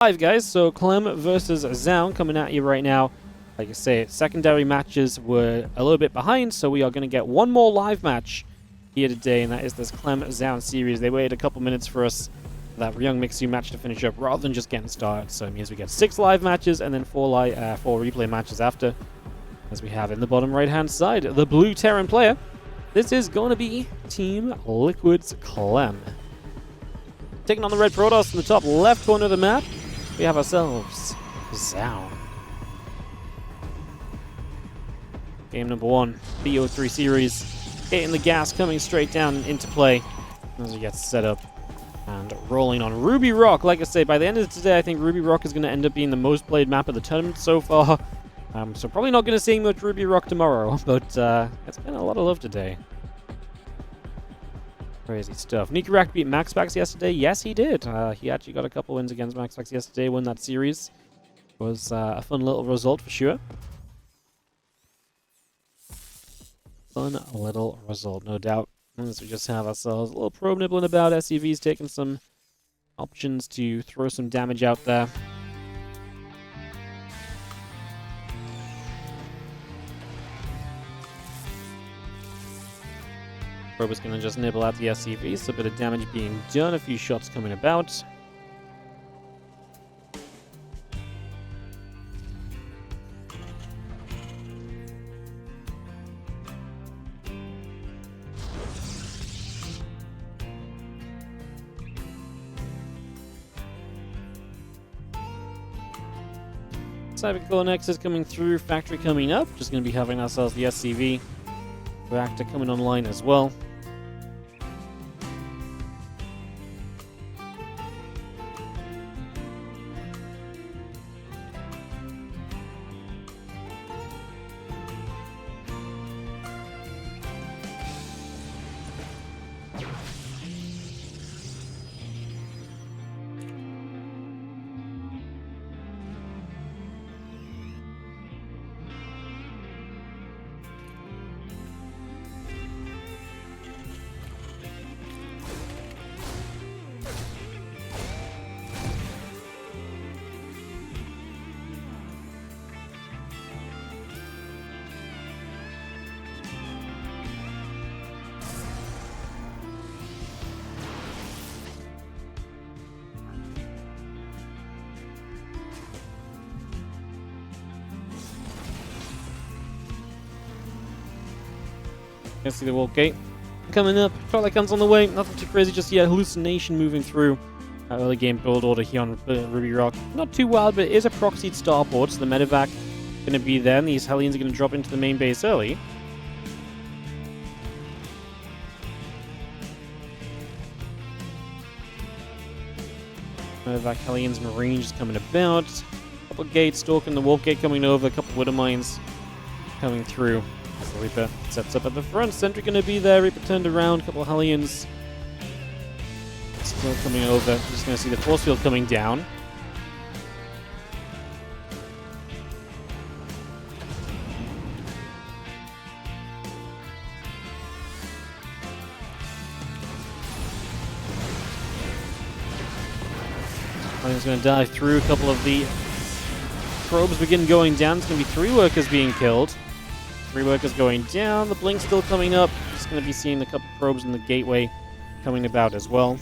Live, guys. So Clem versus Zoun coming at you right now. Like I say, secondary matches were a little bit behind, so we are going to get one more live match here today, and that is this Clem Zoun series. They waited a couple minutes for us for that Young Mixu match to finish up rather than just getting started. So it means we get 6 live matches and then 4 replay matches after, as we have in the bottom right-hand side. The blue Terran player. This is going to be Team Liquid's Clem. Taking on the red Protoss in the top left corner of the map, we have ourselves Zoun. Game number 1, BO3 series. Getting the gas coming straight down into play as we get set up and rolling on Ruby Rock. Like I say, by the end of today, I think Ruby Rock is going to end up being the most played map of the tournament so far. So probably not going to see much Ruby Rock tomorrow, but it's been a lot of love today. Crazy stuff. Nikarak beat MaxPax yesterday. Yes, he did. He actually got a couple wins against MaxPax yesterday, won that series. It was a fun little result for sure. Fun little result, no doubt. As we just have ourselves a little probe nibbling about. SCV's taking some options to throw some damage out there. Probe is going to just nibble at the SCV, so a bit of damage being done, a few shots coming about. Cybercore Nexus coming through, Factory coming up, just going to be having ourselves the SCV. Reactor coming online as well. You can see the wall gate coming up. Trollicon's on the way. Nothing too crazy just yet. Hallucination moving through. Early game build order here on Ruby Rock. Not too wild, but it is a proxied starport, so the medevac going to be there, and these Hellions are going to drop into the main base early. Medevac, Hellions, Marines coming about. Couple of gates, stalking the Wolf Gate coming over. A couple of Widow Mines coming through. As the Reaper sets up at the front. Sentry going to be there. Reaper turned around. A couple of Hellions still coming over. Just going to see the force field coming down. Hellions going to dive through. A couple of the probes begin going down. It's going to be 3 workers being killed. 3 workers going down, the blink still coming up. Just going to be seeing a couple probes in the gateway coming about as well.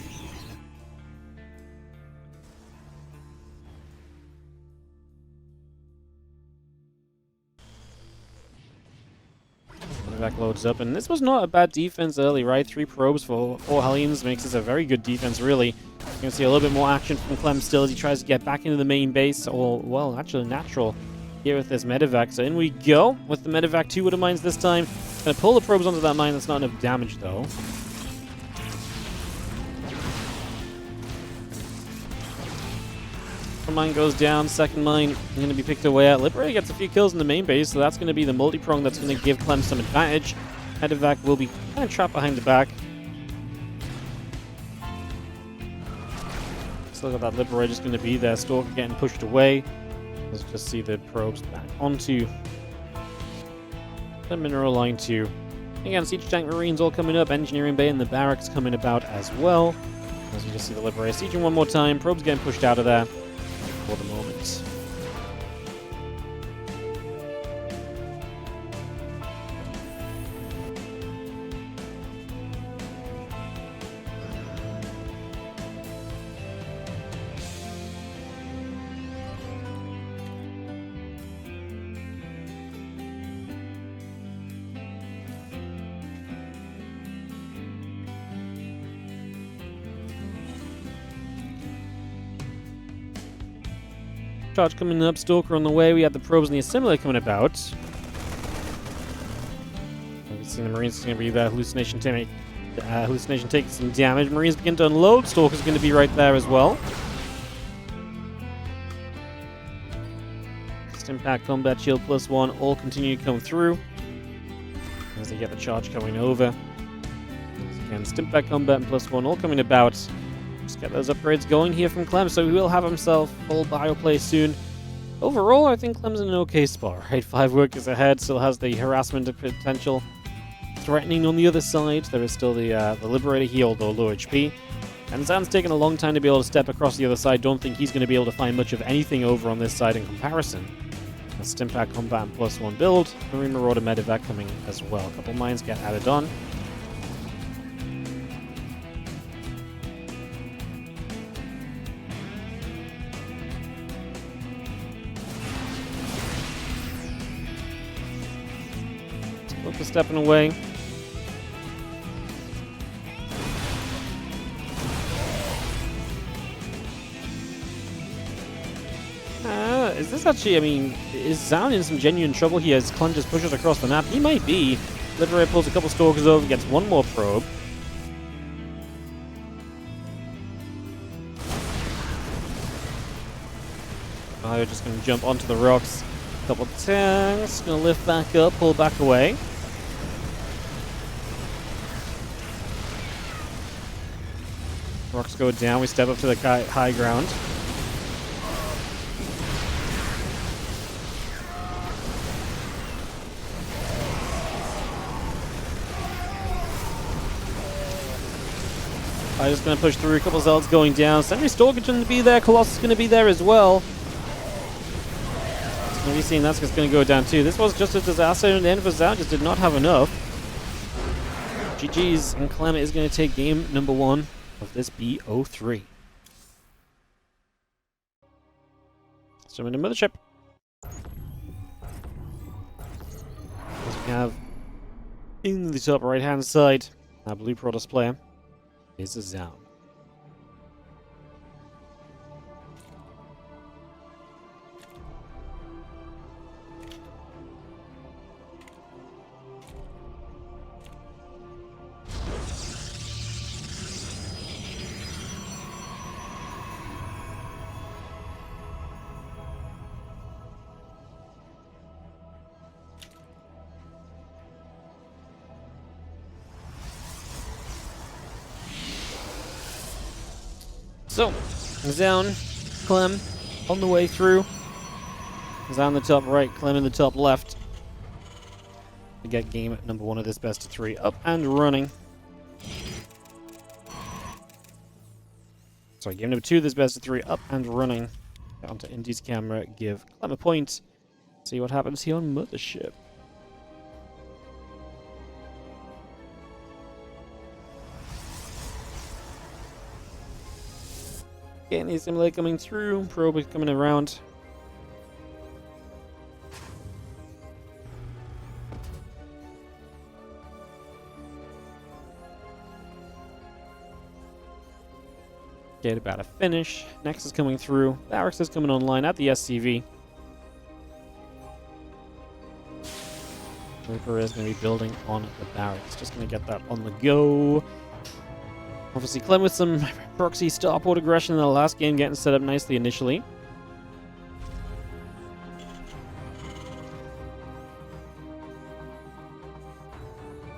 Back loads up, and this was not a bad defense early, right? 3 probes for 4 Hellions makes this a very good defense, really. You're going to see a little bit more action from Clem still as he tries to get back into the main base, or, well, actually natural here with this medevac. So in we go with the medevac, 2 Widow Mines this time. Gonna pull the probes onto that mine. That's not enough damage though. One mine goes down, second mine going to be picked away at. Liberator gets a few kills in the main base, so that's going to be the multi-prong that's going to give Clem some advantage. Medevac will be kind of trapped behind the back. Still got that Liberator just going to be there. Stalker getting pushed away. Let's just see the probes back onto the mineral line 2. Again, Siege Tank Marines all coming up. Engineering Bay and the barracks coming about as well. As you just see the Liberator sieging one more time. Probes getting pushed out of there. for the moment. Charge coming up, Stalker on the way. We have the probes and the assimilator coming about. We've seen the Marines going to be there. Hallucination taking some damage. Marines begin to unload. Stalker's going to be right there as well. Impact, combat, shield +1 all continue to come through as they get the charge coming over. Again, Stimpack combat and +1 all coming about. Just get those upgrades going here from Clem, so he will have himself full bioplay soon. Overall, I think Clem's in an okay spot, right? 5 workers ahead, still has the harassment potential threatening on the other side. There is still the Liberator here, although low HP. And Zoun's taken a long time to be able to step across the other side. Don't think he's going to be able to find much of anything over on this side in comparison. A Stimpack combat and +1 build. Marine Marauder Medevac coming as well. A couple mines get added on. Look stepping away. Is this actually, I mean, is Zoun in some genuine trouble here as Clem just pushes across the map? He might be. Liberator pulls a couple Stalkers over, gets one more probe. They're just going to jump onto the rocks. Couple tanks, going to lift back up, pull back away. Rocks go down, we step up to the high ground. I'm just going to push through, a couple Zelds going down. Sentry Stalker going to be there, Colossus going to be there as well. Going to be seeing that's just going to go down too. This was just a disaster in the end for Zoun, just did not have enough. GG's, and Clem is going to take game number 1 of this BO3. Let's jump into Mothership. As we have in the top right hand side, our blue Protoss player is a Zoun. So, Zoun, Clem on the way through. Zoun in the top right, Clem in the top left. To get game number 1 of this best of 3 up and running. Sorry, game number 2 of this best of 3 up and running. Get onto Indy's camera, give Clem a point. See what happens here on Mothership. Getting the assimilator coming through, probe is coming around. Get about a finish. Next is coming through. Barracks is coming online at the SCV. Reaper is going to be building on the barracks. Just going to get that on the go. Obviously, Clem with some proxy starport aggression in the last game, getting set up nicely initially.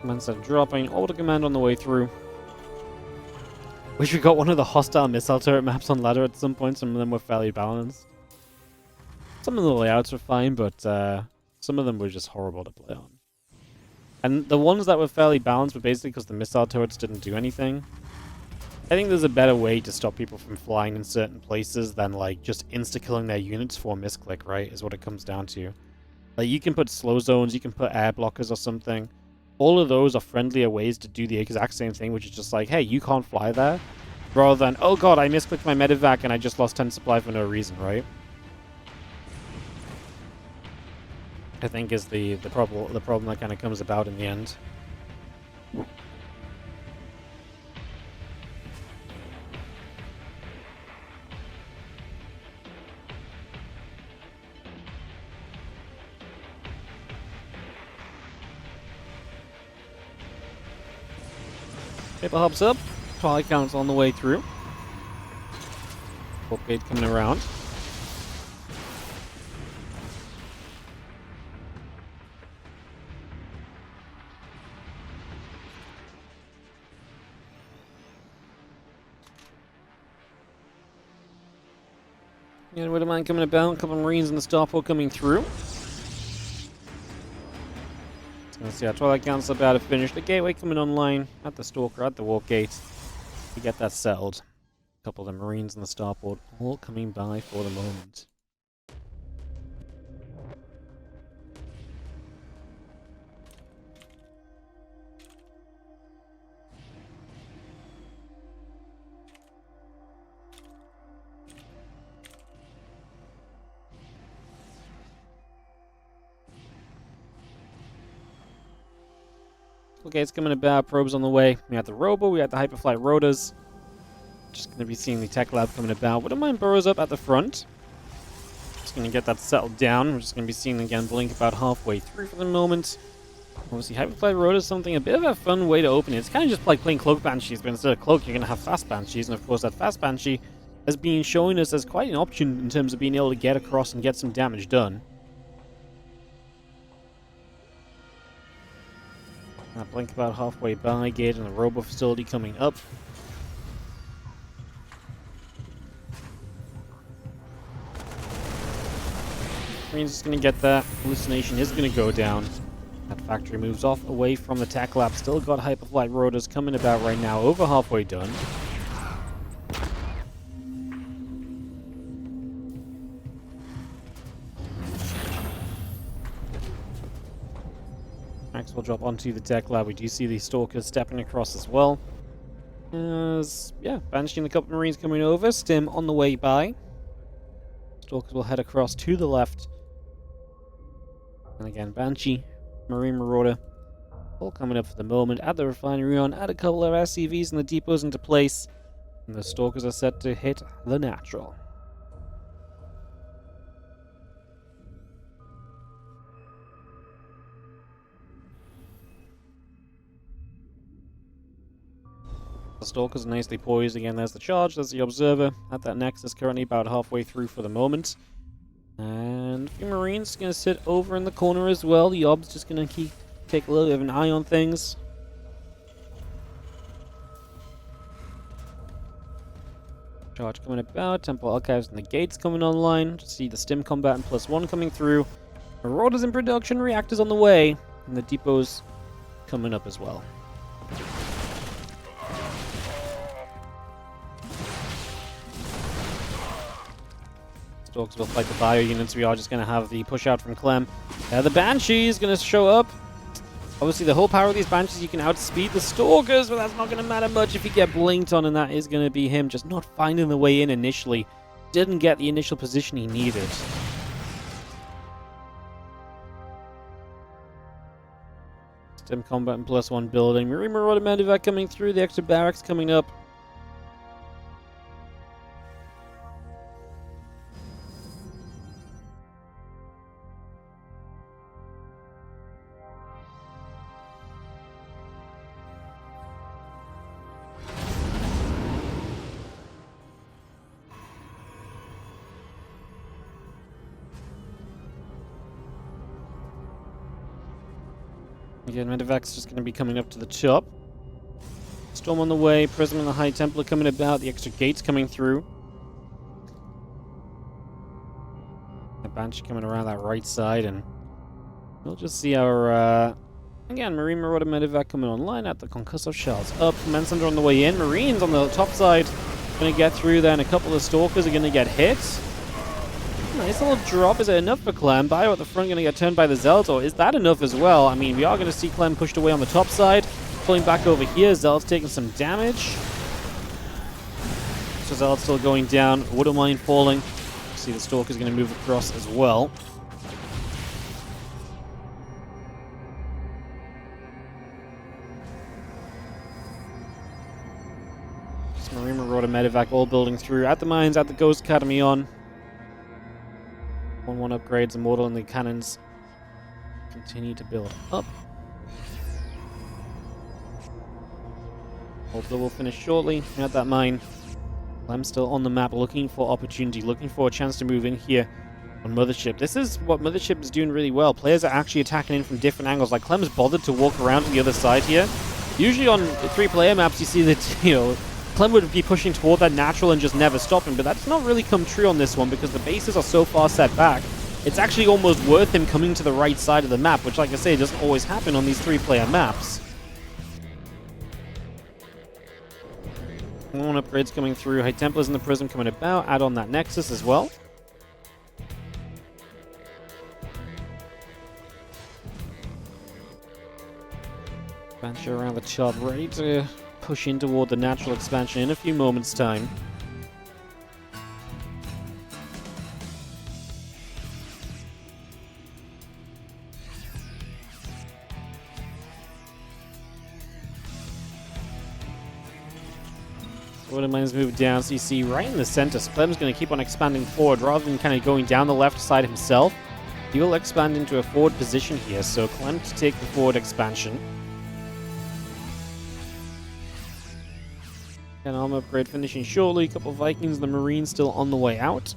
Command set dropping, auto command on the way through. Wish we got one of the hostile missile turret maps on ladder at some point. Some of them were fairly balanced. Some of the layouts were fine, but some of them were just horrible to play on. And the ones that were fairly balanced were basically because the missile turrets didn't do anything. I think there's a better way to stop people from flying in certain places than, like, just insta-killing their units for misclick, right? Is what it comes down to. Like, you can put slow zones, you can put air blockers or something. All of those are friendlier ways to do the exact same thing, which is just like, hey, you can't fly there. Rather than, oh god, I misclicked my medevac and I just lost 10 supply for no reason, right? I think is the problem that kind of comes about in the end. Paper hops up. Probably counts on the way through. Warp gate coming around. And with a man coming about, a couple of Marines and the starport coming through. Let's see how Twilight Council about to finish. The gateway coming online at the Stalker, at the Warp Gate. We get that settled. A couple of the Marines and the starport all coming by for the moment. Okay, it's coming about. Probes on the way. We have the Robo, we have the Hyperflight Rotors. Just going to be seeing the Tech Lab coming about. Wouldn't mind Burrows up at the front. Just going to get that settled down. We're just going to be seeing again Blink about halfway through for the moment. Obviously, Hyperflight Rotors something a bit of a fun way to open it. It's kind of just like playing Cloak Banshees, but instead of Cloak, you're going to have Fast Banshees. And of course, that Fast Banshee has been showing us as quite an option in terms of being able to get across and get some damage done. Blink about halfway by, Gate and the Robo facility coming up. Marine's just going to get that. Hallucination is going to go down. That factory moves off away from the Tech Lab. Still got Hyperflight Rotors coming about right now, over halfway done. Max will drop onto the Tech Lab. We do see the Stalkers stepping across as well. Yeah, Banshee and a couple of Marines coming over. Stim on the way by. Stalkers will head across to the left. And again, Banshee, Marine Marauder, all coming up for the moment. Add the refinery on, add a couple of SCVs and the depots into place. And the Stalkers are set to hit the natural. The Stalkers are nicely poised. Again, there's the charge, there's the Observer. At that Nexus, currently about halfway through for the moment. And a few Marines going to sit over in the corner as well. The Ob's just going to take a little bit of an eye on things. Charge coming about. Temple Archives and the Gates coming online. Just see the Stim Combatant +1 coming through. Marauders in production, Reactors on the way. And the depots coming up as well. Stalkers will fight the bio units. We are just going to have the push out from Clem. The Banshee is going to show up. Obviously, the whole power of these Banshees, you can outspeed the Stalkers, but that's not going to matter much if you get blinked on, and that is going to be him just not finding the way in initially. Didn't get the initial position he needed. Stim Combat and +1 building. Marine Marauder Medevac coming through. The extra barracks coming up. Again, Medevac's just going to be coming up to the top. Storm on the way, Prism and the High Templar coming about, the extra gates coming through. The Banshee coming around that right side, and we'll just see our Again, Marine Marauder Medevac coming online at the concussive shells. Up, Command Center on the way in. Marines on the top side going to get through there, and a couple of Stalkers are going to get hit. Nice little drop. Is it enough for Clem? Bio at the front going to get turned by the Zealots, or is that enough as well? I mean, we are going to see Clem pushed away on the top side. Pulling back over here. Zealots taking some damage. So Zealots still going down. Wouldn't mind falling. See the Stalker's going to move across as well. Marine Marauder Medevac all building through at the mines, at the Ghost Academy on. 1-1 upgrades, Immortal and the cannons continue to build up. Hopefully we'll finish shortly at that mine. Clem's still on the map, looking for opportunity, looking for a chance to move in here on Mothership. This is what Mothership is doing really well. Players are actually attacking in from different angles. Like, Clem's bothered to walk around to the other side here. Usually on 3-player maps, you see that, Clem would be pushing toward that natural and just never stopping, but that's not really come true on this one because the bases are so far set back. It's actually almost worth him coming to the right side of the map, which, like I say, doesn't always happen on these 3-player maps. More upgrades coming through. High Templars in the Prism coming about. Add on that Nexus as well. Banshee around the top, ready to push in toward the natural expansion in a few moments' time. Wouldn't mind move down, so you see right in the center, Clem's going to keep on expanding forward rather than kind of going down the left side himself. He will expand into a forward position here, so Clem to take the forward expansion. An armor upgrade finishing shortly. A couple of Vikings, the Marines still on the way out.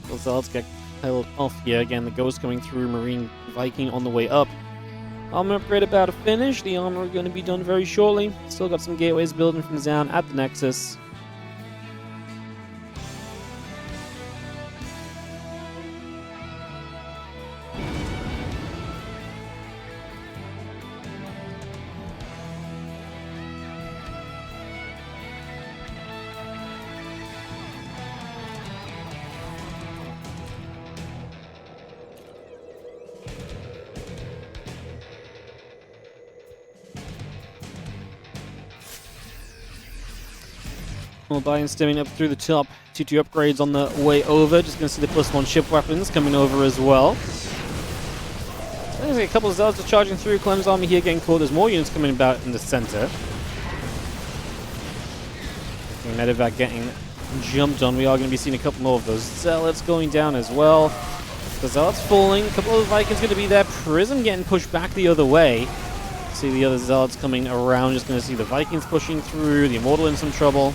The Zealots get held off here. Again, the Ghost coming through. Marine Viking on the way up. Armor upgrade about to finish. The armor going to be done very shortly. Still got some gateways building from Zoun at the Nexus. More buy-in stemming up through the top. 2-2 upgrades on the way over. Just going to see the +1 ship weapons coming over as well. There's a couple of Zealots are charging through. Clem's army here getting caught. There's more units coming about in the center. Medevac getting jumped on. We are going to be seeing a couple more of those Zealots going down as well. The Zealots falling. A couple of Vikings going to be there. Prism getting pushed back the other way. See the other Zealots coming around. Just going to see the Vikings pushing through. The Immortal in some trouble.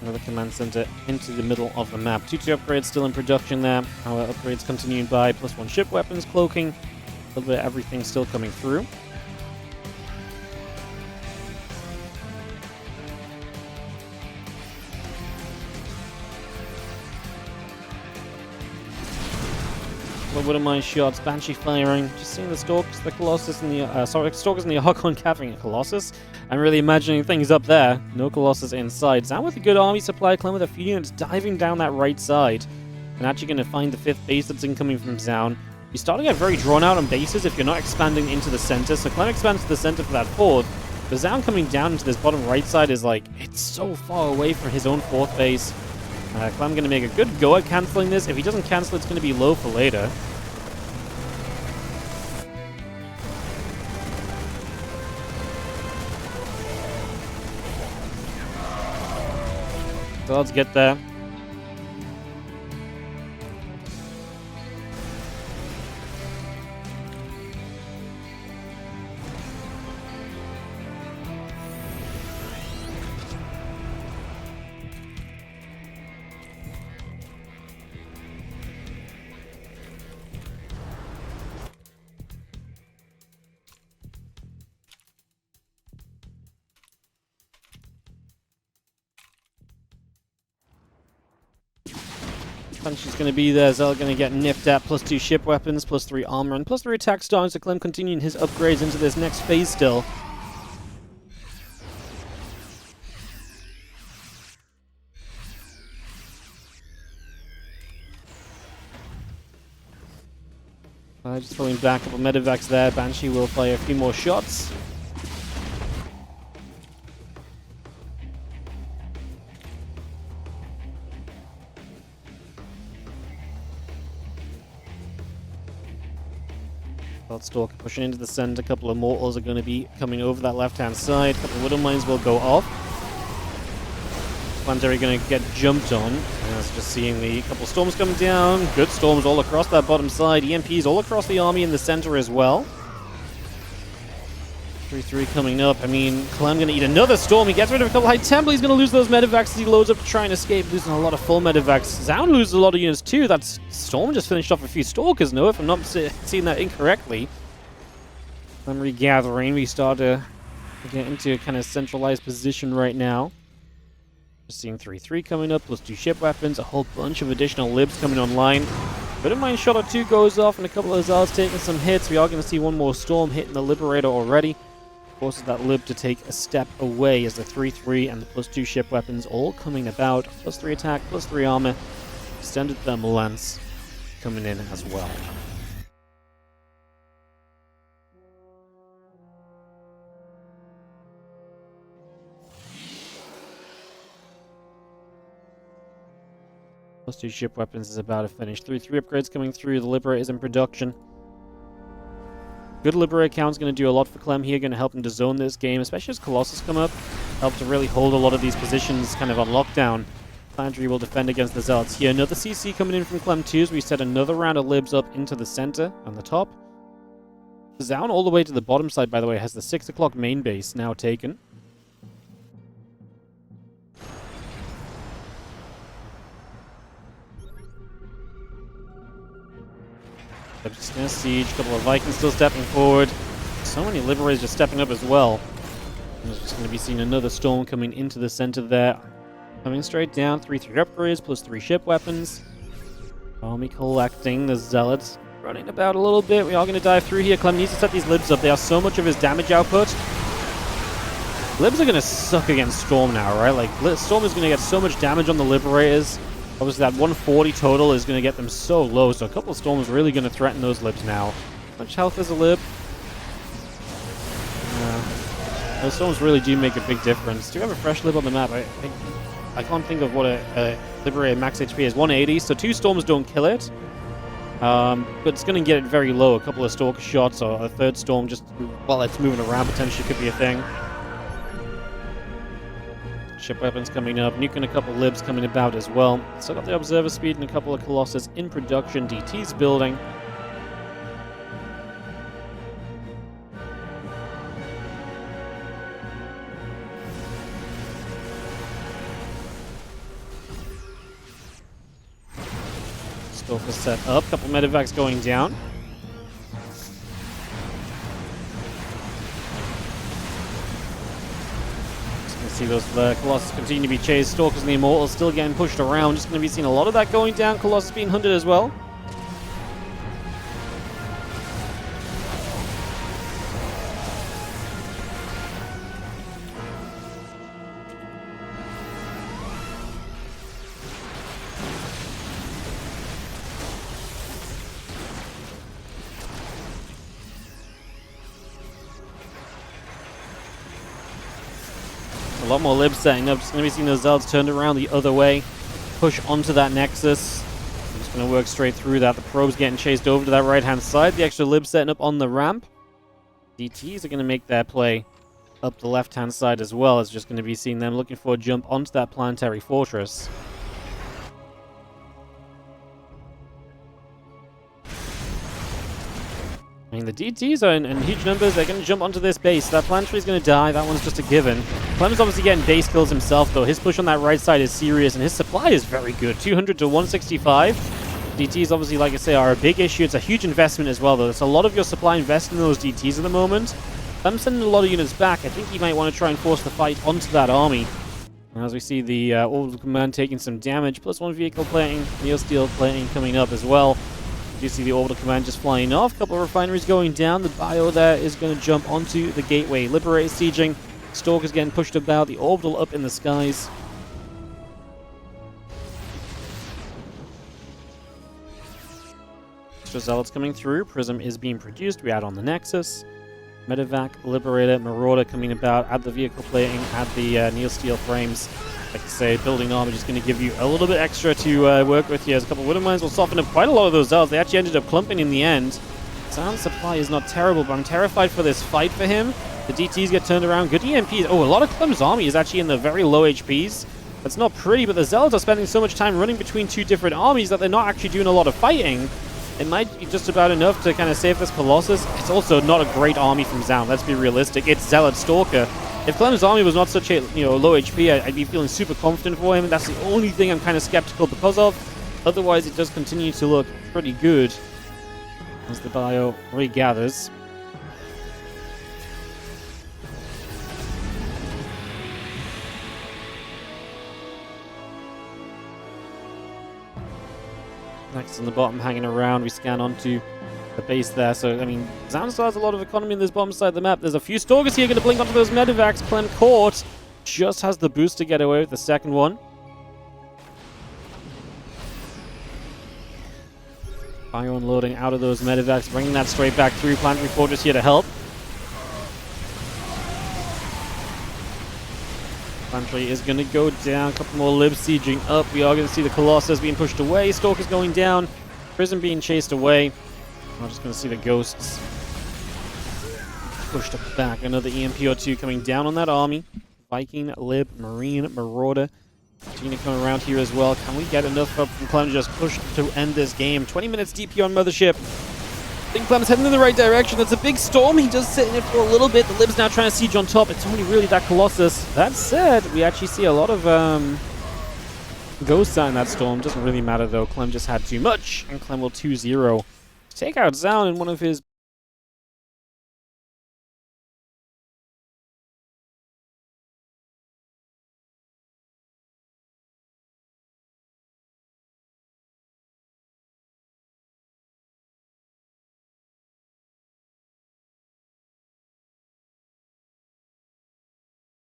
Another command center into the middle of the map. 2-2 upgrades still in production there. Our upgrades continuing by +1 ship weapons, cloaking. A little bit of everything still coming through. Wouldn't mind shots. Banshee firing. Just seeing the Stalkers, the Colossus, and the Stalkers and the Archon capping a Colossus. I'm really imagining things up there. No Colossus inside. Zoun with a good army supply. Clem with a few units diving down that right side. And actually going to find the 5th base that's incoming from Zoun. You're starting to get very drawn out on bases if you're not expanding into the center. So Clem expands to the center for that forward. But Zoun coming down into this bottom right side is like, it's so far away from his own 4th base. Clem going to make a good go at canceling this. If he doesn't cancel, it's going to be low for later. So let's get there. Punchy's going to be there. Zealot going to get nipped at. +2 ship weapons, +3 armor, and +3 attack stars. So Clem continuing his upgrades into this next phase still. Just throwing back a couple medevacs there. Banshee will play a few more shots. Stalker pushing into the center. A couple of mortals are going to be coming over that left-hand side. A couple of widow mines will go off. Planetary going to get jumped on. And that's just seeing the couple storms coming down. Good storms all across that bottom side. EMPs all across the army in the center as well. 3-3 coming up. I mean, Clem going to eat another storm. He gets rid of a couple high temple. He's going to lose those medevacs as he loads up to try and escape, losing a lot of full medevacs. Zoun loses a lot of units too. That storm just finished off a few stalkers, no, if I'm not seeing that incorrectly. Clem regathering. We start to get into a kind of centralized position right now. Just seeing 3-3 coming up, +2 ship weapons, a whole bunch of additional libs coming online. Bit of mine shot or two goes off, and a couple of zealots taking some hits. We are going to see one more storm hitting the Liberator already. Forces that lib to take a step away as the 3-3 and the +2 ship weapons all coming about. +3 attack, +3 armor, extended thermal lance coming in as well. +2 ship weapons is about to finish. 3-3 upgrades coming through. The Liberator is in production. Good Liberator count is going to do a lot for Clem here. Going to help him to zone this game, especially as Colossus come up. Help to really hold a lot of these positions kind of on lockdown. Planetary will defend against the Zealots here. Another CC coming in from Clem 2, so we set another round of libs up into the center on the top. Zoun all the way to the bottom side, by the way, has the 6 o'clock main base now taken. Just gonna siege, a couple of Vikings still stepping forward. So many Liberators just stepping up as well. And there's just gonna be seeing another storm coming into the center there. Coming straight down, 3-3 upgrades, +3 ship weapons. Army collecting, the Zealots running about a little bit. We are gonna dive through here. Clem needs to set these libs up. They are so much of his damage output. Libs are gonna suck against Storm now, right? Like, Storm is gonna get so much damage on the Liberators. Obviously, that 140 total is going to get them so low, so a couple of storms really going to threaten those libs now. How much health is a lib? Those storms really do make a big difference. Do you have a fresh lib on the map? I can't think of what a Liberator max HP is. 180, so 2 storms don't kill it. But it's going to get it very low. A couple of stalker shots or a third storm just while it's moving around potentially could be a thing. Ship weapons coming up, nuking a couple libs coming about as well. Still got the observer speed and a couple of Colossus in production. DT's building. Stalker set up, couple medevacs going down. See those Colossus continue to be chased. Stalkers and the Immortals still getting pushed around. Just going to be seeing a lot of that going down. Colossus being hunted as well. A lot more libs setting up. Just going to be seeing those Zealots turned around the other way. Push onto that Nexus. I'm just going to work straight through that. The probe's getting chased over to that right-hand side. The extra libs setting up on the ramp. DTs are going to make their play up the left-hand side as well. It's just going to be seeing them looking for a jump onto that planetary fortress. I mean, the DTs are in huge numbers. They're going to jump onto this base. That planetary is going to die. That one's just a given. Clem's obviously getting base kills himself, though. His push on that right side is serious, and his supply is very good. 200 to 165. DTs, obviously, like I say, are a big issue. It's a huge investment as well, though. There's a lot of your supply invested in those DTs at the moment. Clem's sending a lot of units back. I think he might want to try and force the fight onto that army. As we see the Orbital Command taking some damage, +1 vehicle plating, Neosteel plating coming up as well. You see the Orbital Command just flying off, a couple of refineries going down. The bio there is going to jump onto the gateway. Liberator sieging, Stalker's getting pushed about, the Orbital up in the skies. Extra Zealots coming through, Prism is being produced, we add on the Nexus. Medevac, Liberator, Marauder coming about, add the vehicle plating, add the Neosteel frames. Like I say, building armor just going to give you a little bit extra to work with here. As a couple of Widow Mines will soften up quite a lot of those Zealots. They actually ended up clumping in the end. Sound supply is not terrible, but I'm terrified for this fight for him. The DTs get turned around. Good EMPs. Oh, a lot of Clem's army is actually in the very low HPs. That's not pretty, but the Zealots are spending so much time running between two different armies that they're not actually doing a lot of fighting. It might be just about enough to kind of save this Colossus. It's also not a great army from Zoun, let's be realistic. It's Zealot Stalker. If Clem's army was not such a low HP, I'd be feeling super confident for him. That's the only thing I'm kind of skeptical because of. Otherwise, it does continue to look pretty good as the bio regathers. Next on the bottom, hanging around, we scan onto the base there. So, I mean, Zoun still has a lot of economy in this bottom side of the map. There's a few Stalkers here going to blink onto those Medevacs. Clem caught. Just has the boost to get away with the second one. Bio unloading out of those Medevacs, bringing that straight back through. Planetary Fortress here to help. Planetary is going to go down. A couple more libs sieging up. We are going to see the Colossus being pushed away. Stalker's going down. Prism being chased away. We're just going to see the Ghosts pushed back. Another EMP or two coming down on that army. Viking, Lib, Marine, Marauder. Gina coming around here as well. Can we get enough up from Clem to just push to end this game? 20 minutes DP on Mothership. I think Clem's heading in the right direction. It's a big storm. He does sit in it for a little bit. The Lib's now trying to siege on top. It's only really that Colossus. That said, we actually see a lot of Ghosts out in that storm. Doesn't really matter though. Clem just had too much, and Clem will 2-0 take out Zoun in one of his